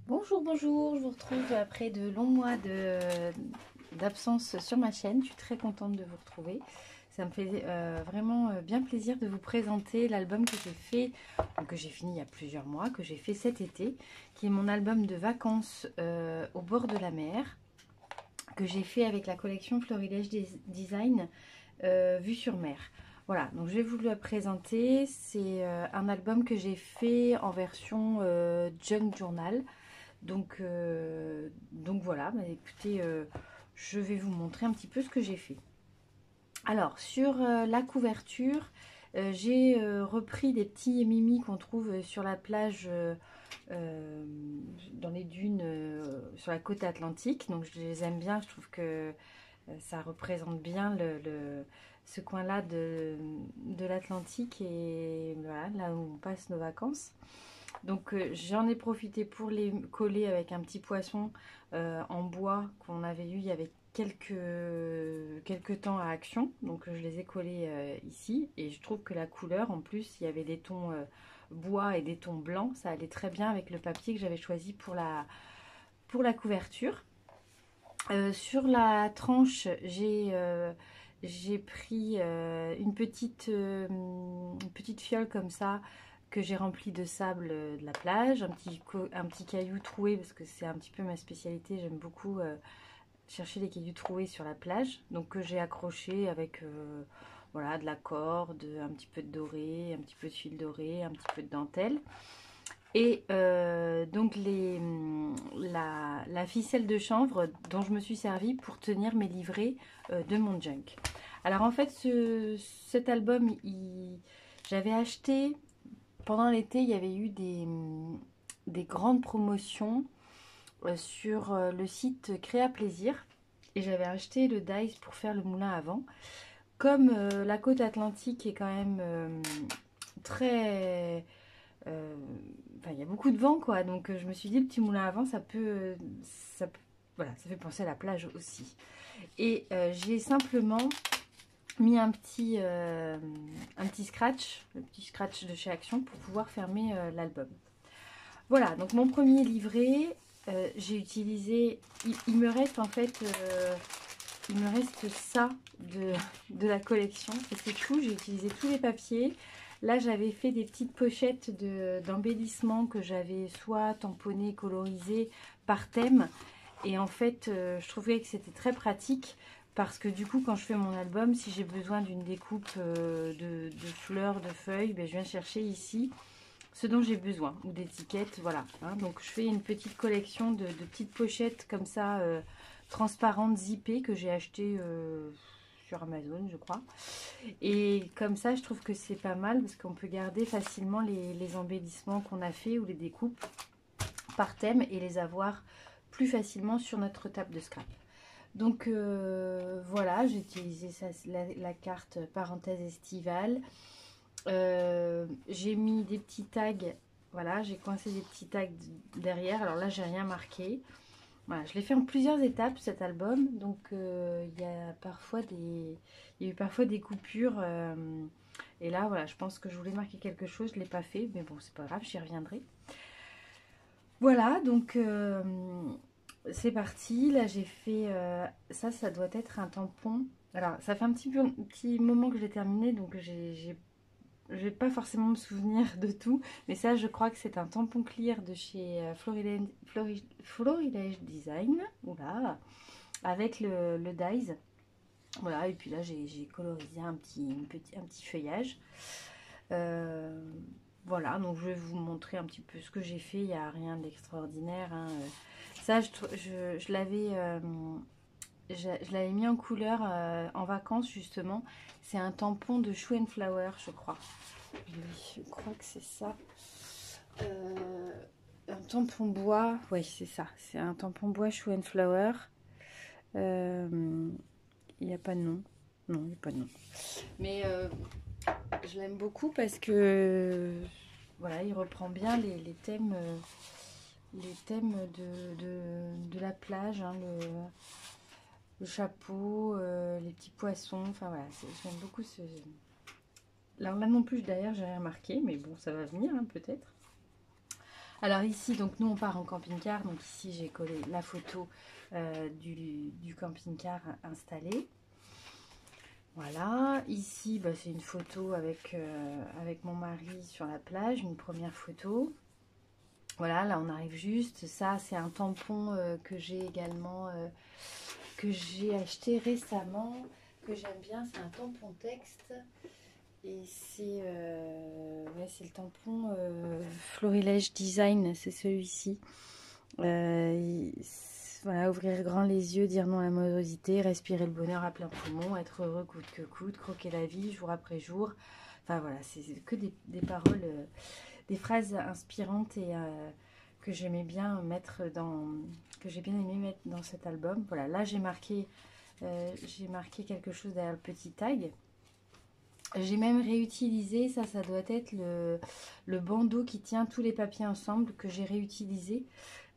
Bonjour, bonjour, je vous retrouve après de longs mois d'absence sur ma chaîne. Je suis très contente de vous retrouver. Ça me fait vraiment bien plaisir de vous présenter l'album que j'ai fait, que j'ai fini il y a plusieurs mois, que j'ai fait cet été, qui est mon album de vacances au bord de la mer, que j'ai fait avec la collection Florilège Design vue sur mer. Voilà, donc je vais vous le présenter. C'est un album que j'ai fait en version junk journal. Donc voilà, bah écoutez, je vais vous montrer un petit peu ce que j'ai fait. Alors, sur la couverture, j'ai repris des petits mimi qu'on trouve sur la plage, dans les dunes, sur la côte atlantique. Donc je les aime bien, je trouve que ça représente bien ce coin-là de l'Atlantique et voilà, là où on passe nos vacances. Donc j'en ai profité pour les coller avec un petit poisson en bois qu'on avait eu il y avait quelques temps à Action. Donc je les ai collés ici et je trouve que la couleur, en plus il y avait des tons bois et des tons blancs, ça allait très bien avec le papier que j'avais choisi pour la couverture. Sur la tranche, j'ai pris une petite fiole comme ça que j'ai remplie de sable de la plage, un petit caillou troué parce que c'est un petit peu ma spécialité. J'aime beaucoup chercher les cailloux troués sur la plage, donc que j'ai accroché avec voilà, de la corde, un petit peu de doré, un petit peu de fil doré, un petit peu de dentelle. Et donc la ficelle de chanvre dont je me suis servi pour tenir mes livrets de mon junk. Alors en fait cet album, j'avais acheté pendant l'été, il y avait eu des grandes promotions sur le site Créa Plaisir. Et j'avais acheté le dies pour faire le moulin à vent. Comme la côte atlantique est quand même très... Enfin, il y a beaucoup de vent, quoi. Donc, je me suis dit, le petit moulin à vent, voilà, ça fait penser à la plage aussi. Et j'ai simplement mis un petit scratch, le petit scratch de chez Action pour pouvoir fermer l'album. Voilà, donc mon premier livret, j'ai utilisé, il me reste en fait, il me reste ça de la collection et c'est tout. J'ai utilisé tous les papiers. Là, j'avais fait des petites pochettes d'embellissement que j'avais soit tamponnées, colorisées par thème. Et en fait, je trouvais que c'était très pratique parce que du coup, quand je fais mon album, si j'ai besoin d'une découpe de fleurs, de feuilles, ben, je viens chercher ici ce dont j'ai besoin, ou d'étiquettes, voilà. Hein. Donc je fais une petite collection de petites pochettes comme ça, transparentes, zippées, que j'ai achetées sur Amazon, je crois. Et comme ça, je trouve que c'est pas mal, parce qu'on peut garder facilement les embellissements qu'on a fait, ou les découpes par thème, et les avoir plus facilement sur notre table de scrap. Donc voilà, j'ai utilisé ça, la carte parenthèse estivale. J'ai mis des petits tags, voilà, j'ai coincé des petits tags derrière. Alors là, j'ai rien marqué. Voilà, je l'ai fait en plusieurs étapes cet album, donc il y a il y a eu parfois des coupures. Et là, voilà, je pense que je voulais marquer quelque chose, je l'ai pas fait, mais bon, c'est pas grave, j'y reviendrai. Voilà, donc c'est parti. Là, j'ai fait ça doit être un tampon. Alors, ça fait un petit moment que je l'ai terminé, donc je vais pas forcément me souvenir de tout, mais ça, je crois que c'est un tampon clear de chez Florilège Design, oula, avec le dies. Voilà, et puis là, j'ai colorisé un petit feuillage. Euh, voilà, donc je vais vous montrer un petit peu ce que j'ai fait. Il n'y a rien d'extraordinaire. Hein. Ça, je l'avais mis en couleur en vacances, justement. C'est un tampon de Shoe and Flower, je crois. Oui, je crois que c'est ça. Un tampon bois. Oui, c'est ça. C'est un tampon bois Shoe and Flower. Il n'y a pas de nom. Non, il n'y a pas de nom. Mais je l'aime beaucoup parce que voilà, il reprend bien les thèmes, de la plage. Hein, le chapeau, les petits poissons. Enfin voilà, j'aime beaucoup ce. Alors là non plus, d'ailleurs, j'ai rien remarqué, mais bon, ça va venir hein, peut-être. Alors ici, donc nous on part en camping-car, donc ici j'ai collé la photo du camping-car installé. Voilà, ici bah, c'est une photo avec mon mari sur la plage, une première photo. Voilà, là on arrive juste. Ça c'est un tampon que j'ai également, que j'ai acheté récemment, que j'aime bien. C'est un tampon texte. Et c'est ouais, c'est le tampon Florilège Design, c'est celui-ci. Voilà, ouvrir grand les yeux, dire non à la morosité, respirer le bonheur à plein poumon, être heureux coûte que coûte, croquer la vie jour après jour. Enfin voilà, c'est que des paroles, des phrases inspirantes et que j'aimais bien mettre que j'ai bien aimé mettre dans cet album. Voilà, là j'ai marqué quelque chose derrière le petit tag. J'ai même réutilisé, ça doit être le bandeau qui tient tous les papiers ensemble que j'ai réutilisé.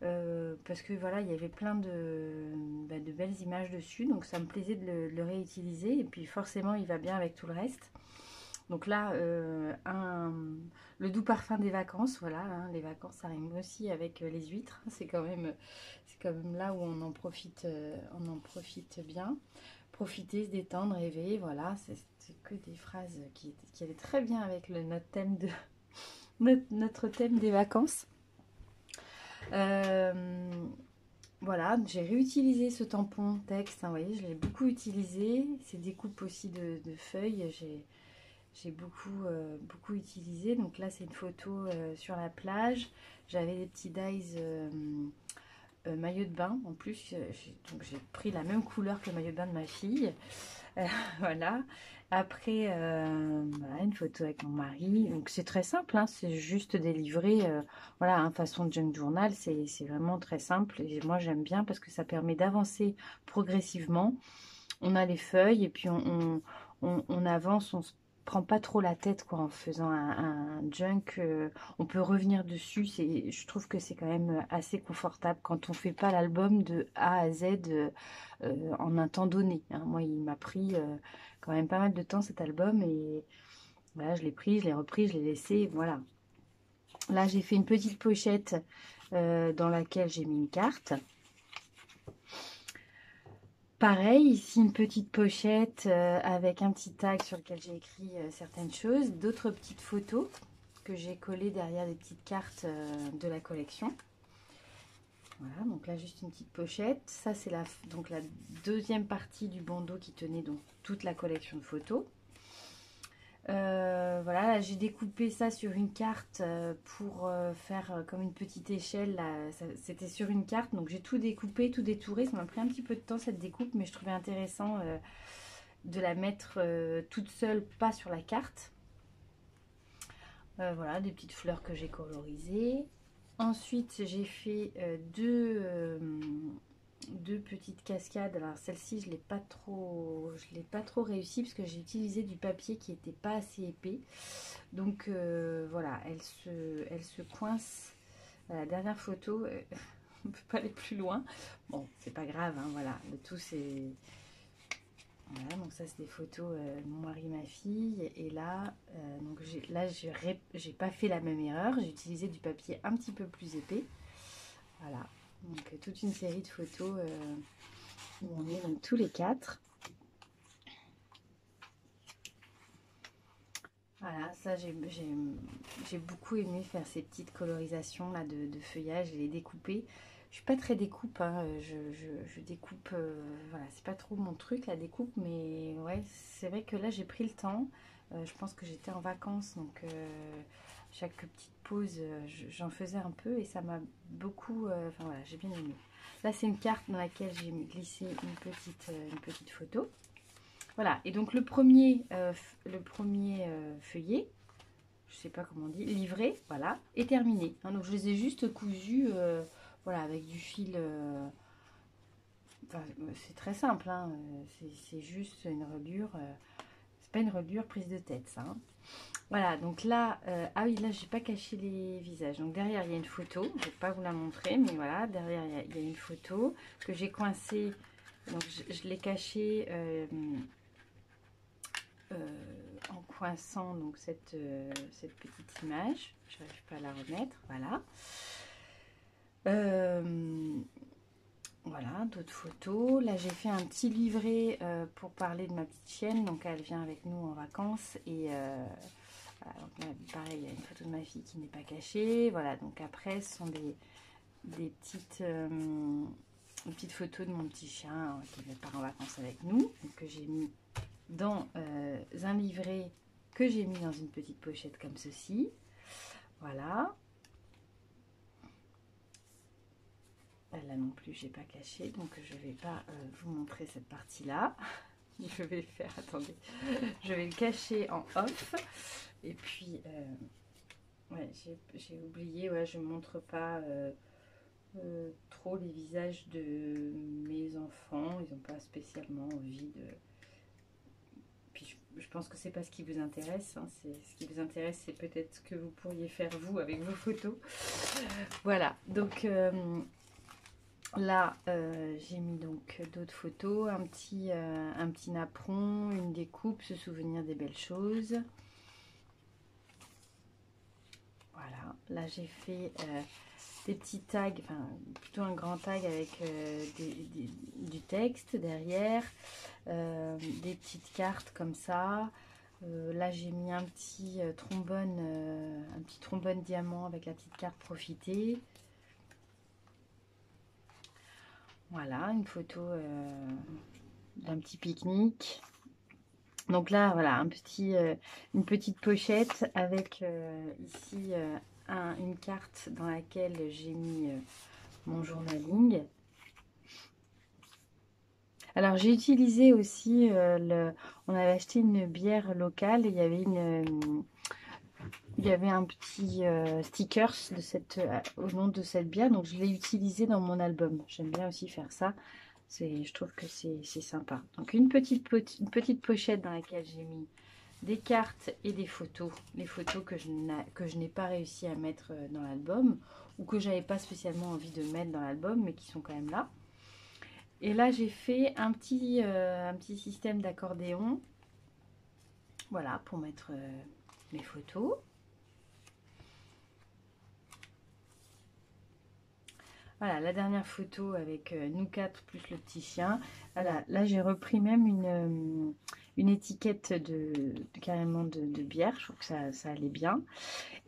Parce que voilà, il y avait plein de belles images dessus. Donc ça me plaisait de le réutiliser. Et puis forcément, il va bien avec tout le reste. Donc là, le doux parfum des vacances. Voilà, hein, les vacances, ça rime aussi avec les huîtres. C'est quand même là où on en profite bien. Profiter, se détendre, rêver, voilà, c'est que des phrases qui allaient très bien avec notre thème des vacances. Voilà, j'ai réutilisé ce tampon texte, hein, vous voyez, je l'ai beaucoup utilisé. Ces découpes aussi de feuilles, j'ai beaucoup utilisé. Donc là, c'est une photo sur la plage. J'avais des petits dies maillot de bain. En plus, donc j'ai pris la même couleur que le maillot de bain de ma fille. Voilà. Après, voilà, une photo avec mon mari. Donc c'est très simple, hein, c'est juste des livrets. Voilà, hein, façon de junk journal, c'est vraiment très simple. Et moi j'aime bien parce que ça permet d'avancer progressivement. On a les feuilles et puis on avance, on se prend pas trop la tête quoi, en faisant un junk. On peut revenir dessus. Je trouve que c'est quand même assez confortable quand on fait pas l'album de A à Z en un temps donné, hein. Moi, il m'a pris quand même pas mal de temps cet album et voilà, je l'ai pris, je l'ai repris, je l'ai laissé. Voilà. Là, j'ai fait une petite pochette dans laquelle j'ai mis une carte. Pareil, ici une petite pochette avec un petit tag sur lequel j'ai écrit certaines choses, d'autres petites photos que j'ai collées derrière les petites cartes de la collection. Voilà, donc là juste une petite pochette. Ça c'est donc la deuxième partie du bandeau qui tenait donc toute la collection de photos. Voilà, j'ai découpé ça sur une carte pour faire comme une petite échelle. C'était sur une carte, donc j'ai tout découpé, tout détouré. Ça m'a pris un petit peu de temps cette découpe, mais je trouvais intéressant de la mettre toute seule, pas sur la carte. Voilà, des petites fleurs que j'ai colorisées. Ensuite, j'ai fait deux petites cascades. Alors celle-ci, je l'ai pas trop réussi parce que j'ai utilisé du papier qui n'était pas assez épais. Donc voilà, elle se coince à la dernière photo. On ne peut pas aller plus loin. Bon, c'est pas grave, hein, voilà. Le tout, c'est... Voilà, donc ça, c'est des photos de mon mari et ma fille. Et là, j'ai pas fait la même erreur. J'ai utilisé du papier un petit peu plus épais. Voilà, donc toute une série de photos où on est donc tous les quatre. Voilà, ça j'ai beaucoup aimé faire ces petites colorisations là de feuillage et les découper. Je suis pas très découpe, hein, je découpe, voilà, c'est pas trop mon truc la découpe, mais ouais, c'est vrai que là j'ai pris le temps. Je pense que j'étais en vacances, donc chaque petite pause, j'en faisais un peu et ça m'a beaucoup, enfin voilà, j'ai bien aimé. Là c'est une carte dans laquelle j'ai glissé une petite photo. Voilà, et donc le premier feuillet, je sais pas comment on dit, livré, voilà, est terminé. Hein, donc je les ai juste cousus, voilà, avec du fil. Enfin, c'est très simple, hein, c'est juste une reliure. C'est pas une reliure prise de tête, ça. Hein. Voilà, donc là, ah oui, là, j'ai pas caché les visages. Donc derrière, il y a une photo. Je vais pas vous la montrer, mais voilà, derrière, il y a une photo que j'ai coincée. Donc je l'ai cachée. en coinçant donc cette petite image. Je n'arrive pas à la remettre, voilà. Voilà, d'autres photos. Là, j'ai fait un petit livret pour parler de ma petite chienne. Donc, elle vient avec nous en vacances. Et voilà, donc, là, pareil, il y a une photo de ma fille qui n'est pas cachée. Voilà, donc après, ce sont des petites photos de mon petit chien qui part en vacances avec nous. Donc, que j'ai mis dans un livret que j'ai mis dans une petite pochette comme ceci. Voilà. Là non plus, j'ai pas caché, donc je vais pas vous montrer cette partie-là. Je vais faire, attendez, je vais le cacher en off. Et puis, ouais, j'ai oublié, ouais, je montre pas trop les visages de mes enfants. Ils n'ont pas spécialement envie de... Puis je pense que c'est pas ce qui vous intéresse. Hein. Ce qui vous intéresse, c'est peut-être ce que vous pourriez faire vous avec vos photos. Voilà, donc... là, j'ai mis donc d'autres photos, un petit napperon, une découpe, se souvenir des belles choses. Voilà, là j'ai fait des petits tags, enfin plutôt un grand tag avec du texte derrière, des petites cartes comme ça. Là j'ai mis un petit trombone diamant avec la petite carte profiter. Voilà, une photo d'un petit pique-nique. Donc là, voilà, une petite pochette avec ici une carte dans laquelle j'ai mis mon journaling. Alors j'ai utilisé aussi, on avait acheté une bière locale et il y avait un petit stickers au nom de cette bière, donc je l'ai utilisé dans mon album. J'aime bien aussi faire ça. Je trouve que c'est sympa. Donc une petite pochette dans laquelle j'ai mis des cartes et des photos. Les photos que je n'ai pas réussi à mettre dans l'album ou que j'avais pas spécialement envie de mettre dans l'album, mais qui sont quand même là. Et là j'ai fait un petit système d'accordéon. Voilà, pour mettre mes photos. Voilà, la dernière photo avec nous quatre plus le petit chien. Voilà, là j'ai repris même une étiquette carrément de bière. Je trouve que ça allait bien.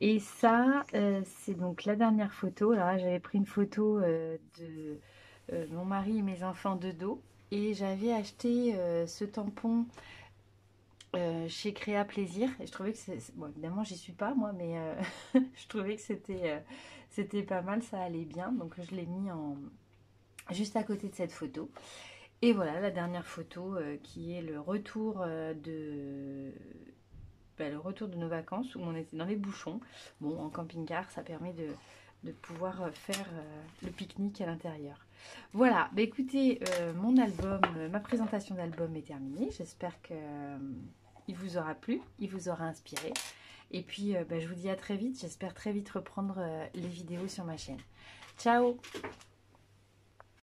Et ça, c'est donc la dernière photo. Alors là, j'avais pris une photo de mon mari et mes enfants de dos. Et j'avais acheté ce tampon chez Créa Plaisir. Et je trouvais que bon, évidemment, j'y suis pas moi, mais je trouvais que c'était pas mal, ça allait bien. Donc je l'ai mis juste à côté de cette photo. Et voilà la dernière photo qui est le retour le retour de nos vacances où on était dans les bouchons. Bon, en camping-car, ça permet de pouvoir faire le pique-nique à l'intérieur. Voilà, bah écoutez, mon album, ma présentation d'album est terminée. J'espère que il vous aura plu, il vous aura inspiré. Et puis, je vous dis à très vite. J'espère très vite reprendre les vidéos sur ma chaîne. Ciao!